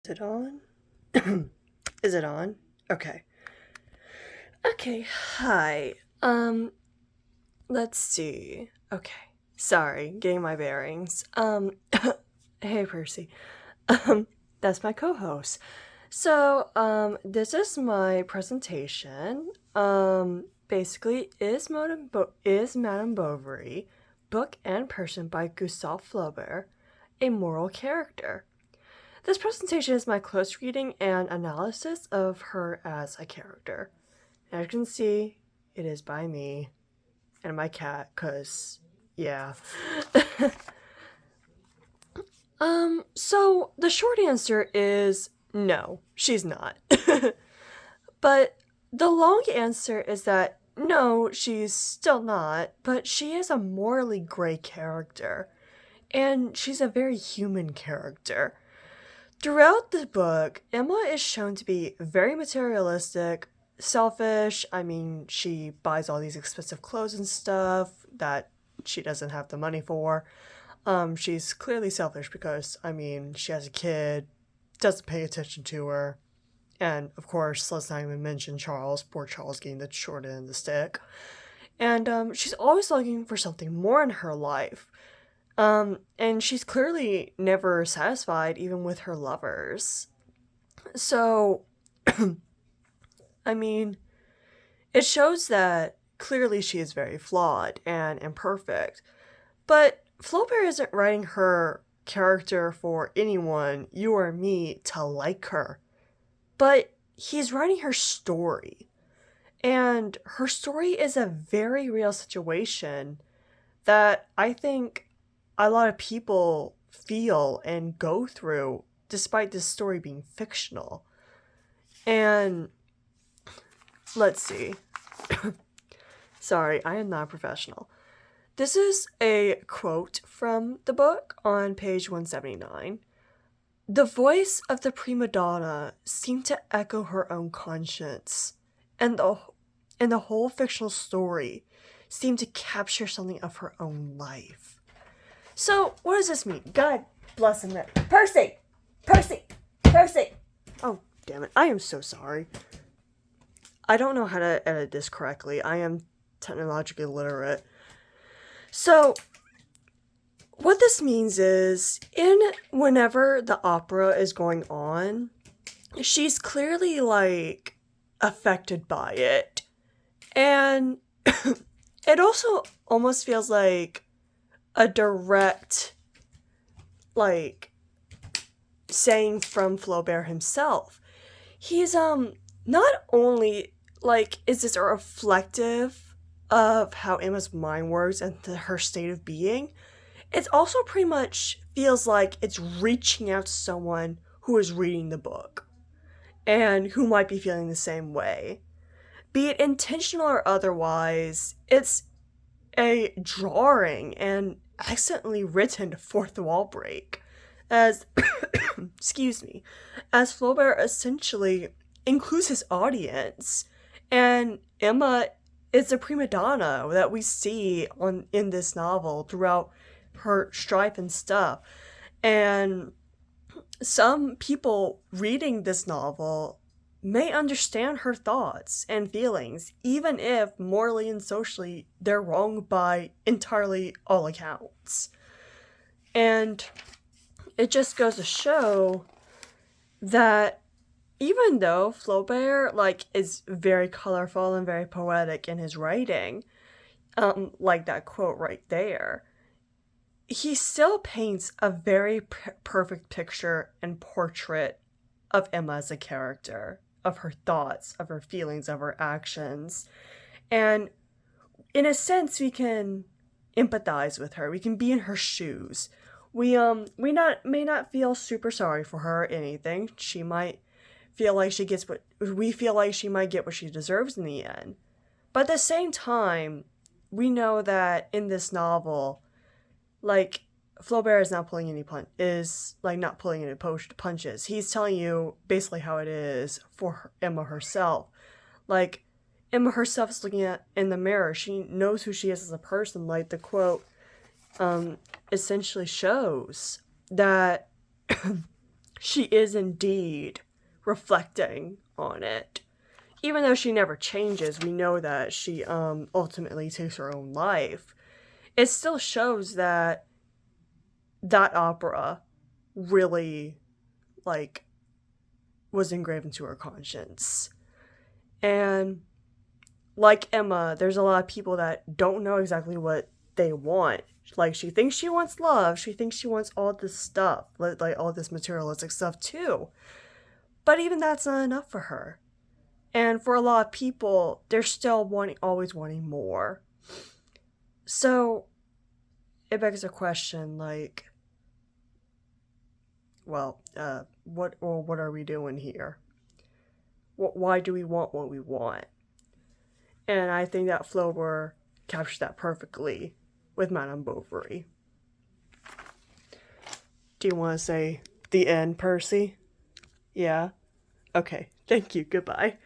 Is it on? Is it on? Okay. Okay, hi. Let's see. Okay. Sorry, getting my bearings. Hey Percy. Um, that's my co-host. This is my presentation. Basically, is Madame Bovary, book and person by Gustave Flaubert, a moral character? This presentation is my close reading and analysis of her as a character. As you can see, it is by me and my cat, cause yeah. So the short answer is no, she's not. But the long answer is that no, she's still not, but she is a morally gray character. And she's a very human character. Throughout the book, Emma is shown to be very materialistic, selfish. I mean, she buys all these expensive clothes and stuff that she doesn't have the money for. She's clearly selfish because, I mean, she has a kid, doesn't pay attention to her. And, of course, let's not even mention Charles. Poor Charles getting the short end of the stick. And she's always looking for something more in her life. And she's clearly never satisfied, even with her lovers. So, I mean, it shows that clearly she is very flawed and imperfect. But Flaubert isn't writing her character for anyone, you or me, to like her. But he's writing her story. And her story is a very real situation that I think a lot of people feel and go through despite this story being fictional. And let's see. Sorry, I am not a professional. This is a quote from the book on page 179. The voice of the prima donna seemed to echo her own conscience, and the whole fictional story seemed to capture something of her own life. So, what does this mean? God bless him. Percy! Percy! Percy! Oh, damn it. I am so sorry. I don't know how to edit this correctly. I am technologically illiterate. So, what this means is, whenever the opera is going on, she's clearly, affected by it. And it also almost feels like a direct, saying from Flaubert himself. He's, not only, is this a reflective of how Emma's mind works and her state of being, it also pretty much feels like it's reaching out to someone who is reading the book and who might be feeling the same way. Be it intentional or otherwise, it's a drawing and accidentally written fourth wall break as excuse me, as Flaubert essentially includes his audience, and Emma is the prima donna that we see in this novel throughout her strife and stuff. And some people reading this novel may understand her thoughts and feelings, even if morally and socially they're wrong by entirely all accounts. And it just goes to show that even though Flaubert, is very colorful and very poetic in his writing, like that quote right there, he still paints a very perfect picture and portrait of Emma as a character, of her thoughts, of her feelings, of her actions. And in a sense, we can empathize with her. We can be in her shoes. We may not feel super sorry for her or anything. She might feel like we feel like she might get what she deserves in the end. But at the same time, we know that in this novel, Flaubert is not pulling any punches. He's telling you basically how it is for Emma herself. Emma herself is looking in the mirror. She knows who she is as a person. The quote essentially shows that she is indeed reflecting on it. Even though she never changes, we know that she ultimately takes her own life. It still shows that that opera really, like, was engraved into her conscience. And like Emma, there's a lot of people that don't know exactly what they want. Like, she thinks she wants love. She thinks she wants all this stuff, like all this materialistic stuff too. But even that's not enough for her. And for a lot of people, they're still always wanting more. So it begs a question, like, well, what are we doing here? Why do we want what we want? And I think that Flaubert captures that perfectly with Madame Bovary. Do you want to say the end, Percy? Yeah? Okay, thank you, goodbye.